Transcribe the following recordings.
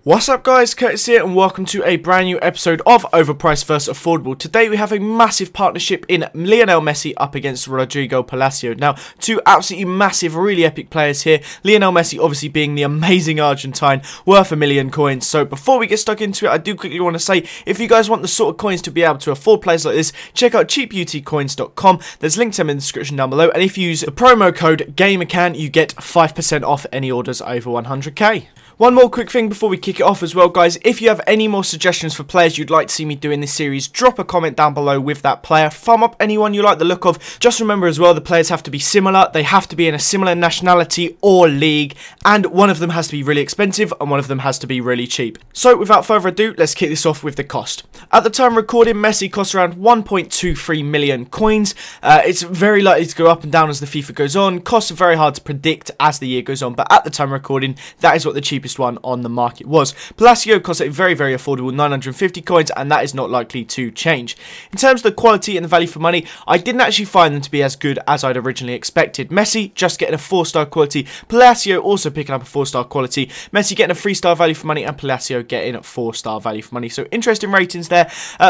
What's up guys, Curtis here and welcome to a brand new episode of Overpriced vs Affordable. Today we have a massive partnership in Lionel Messi up against Rodrigo Palacio. Now, two absolutely massive, really epic players here. Lionel Messi obviously being the amazing Argentine, worth 1 million coins. So before we get stuck into it, I do quickly want to say, if you guys want the sort of coins to be able to afford players like this, check out cheaputcoins.com. There's links in the description down below. And if you use the promo code TheGamerCan, you get 5% off any orders over 100k. One more quick thing before we kick it off as well, guys. If you have any more suggestions for players you'd like to see me do in this series, drop a comment down below with that player. Thumb up anyone you like the look of. Just remember as well, the players have to be similar. They have to be in a similar nationality or league. And one of them has to be really expensive and one of them has to be really cheap. So without further ado, let's kick this off with the cost. At the time of recording, Messi costs around 1.23 million coins. It's very likely to go up and down as the FIFA goes on. Costs are very hard to predict as the year goes on. But at the time of recording, that is what the cheapest one on the market was. Palacio costs a very affordable 950 coins, and that is not likely to change. In terms of the quality and the value for money, I didn't actually find them to be as good as I'd originally expected. Messi just getting a 4-star quality, Palacio also picking up a 4-star quality, Messi getting a 3-star value for money, and Palacio getting a 4-star value for money. So interesting ratings there.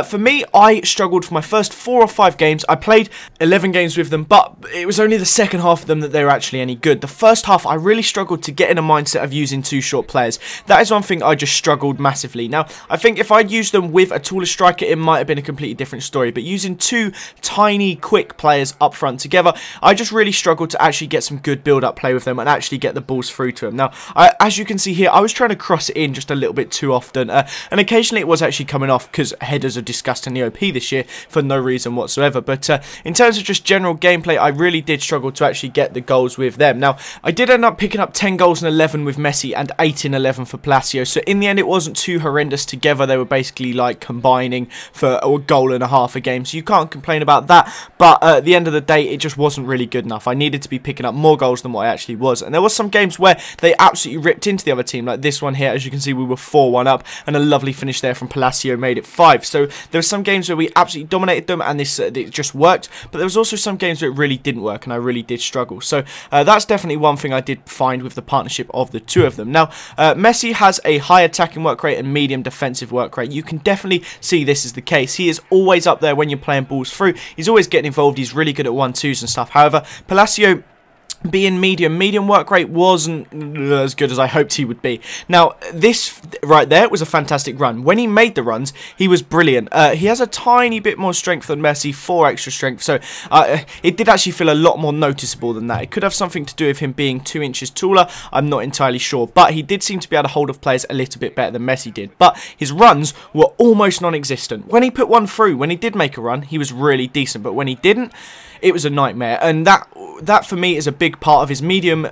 For me, I struggled for my first 4 or 5 games. I played 11 games with them, but it was only the second half of them that they were actually any good. The first half, I really struggled to get in a mindset of using 2 short players. That is one thing I just struggled massively. Now, I think if I'd used them with a taller striker, it might have been a completely different story. But using 2 tiny, quick players up front together, I just really struggled to actually get some good build-up play with them and actually get the balls through to them. Now, as you can see here, I was trying to cross it in just a little bit too often. And occasionally it was actually coming off because headers are disgustingly OP this year for no reason whatsoever. But in terms of just general gameplay, I really did struggle to actually get the goals with them. Now, I did end up picking up 10 goals in 11 with Messi and 8 in 11 for Palacio. So in the end, it wasn't too horrendous together. They were basically like combining for a goal and a half a game. So you can't complain about that. But at the end of the day, it just wasn't really good enough. I needed to be picking up more goals than what I actually was. And there was some games where they absolutely ripped into the other team. Like this one here, as you can see, we were 4-1 up. And a lovely finish there from Palacio made it 5. So there were some games where we absolutely dominated them and this it just worked. But there was also some games where it really didn't work and I really did struggle. So that's definitely one thing I did find with the partnership of the two of them. Now, Messi has a high attacking work rate and medium defensive work rate. You can definitely see this is the case. He is always up there when you're playing balls through. He's always getting involved. He's really good at 1-2s and stuff. However, Palacio, being medium work rate wasn't as good as I hoped he would be. Now, this right there was a fantastic run. When he made the runs, he was brilliant. He has a tiny bit more strength than Messi, 4 extra strength, so it did actually feel a lot more noticeable than that. It could have something to do with him being 2 inches taller. I'm not entirely sure, but he did seem to be able to hold off players a little bit better than Messi did. But his runs were almost non-existent. When he put one through, when he did make a run, he was really decent, but when he didn't, it was a nightmare. And that for me is a big part of his medium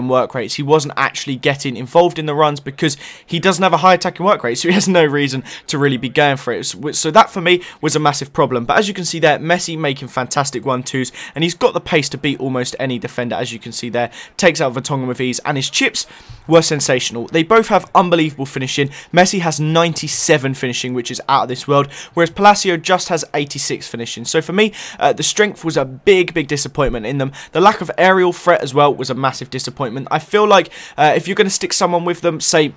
work rates. He wasn't actually getting involved in the runs because he doesn't have a high attacking work rate, so he has no reason to really be going for it. So that for me was a massive problem. But as you can see there, Messi making fantastic 1-2s, and he's got the pace to beat almost any defender. As you can see there, takes out Vertonghen with ease, and his chips were sensational. They both have unbelievable finishing. Messi has 97 finishing, which is out of this world, whereas Palacio just has 86 finishing. So for me, the strength was a big disappointment in them. The lack of aerial threat as well was a massive disappointment. I feel like if you're going to stick someone with them, say,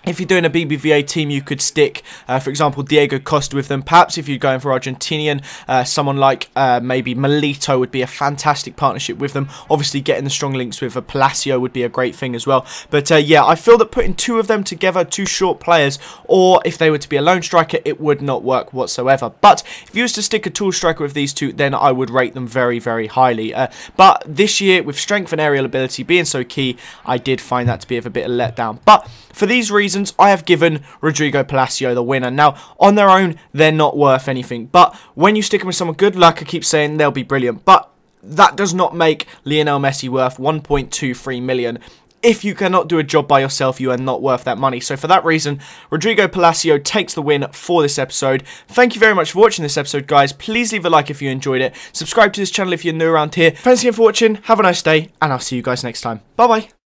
if you're doing a BBVA team, you could stick, for example, Diego Costa with them. Perhaps if you're going for Argentinian, someone like maybe Milito would be a fantastic partnership with them. Obviously, getting the strong links with a Palacio would be a great thing as well. But yeah, I feel that putting 2 of them together, 2 short players, or if they were to be a lone striker, it would not work whatsoever. But if you was to stick a tall striker with these 2, then I would rate them very highly. But this year, with strength and aerial ability being so key, I did find that to be of a bit of a letdown. But for these reasons, I have given Rodrigo Palacio the winner. Now, on their own, they're not worth anything. But when you stick them with someone good, like I keep saying, they'll be brilliant. But that does not make Lionel Messi worth 1.23 million. If you cannot do a job by yourself, you are not worth that money. So for that reason, Rodrigo Palacio takes the win for this episode. Thank you very much for watching this episode, guys. Please leave a like if you enjoyed it. Subscribe to this channel if you're new around here. Thanks again for watching. Have a nice day, and I'll see you guys next time. Bye-bye.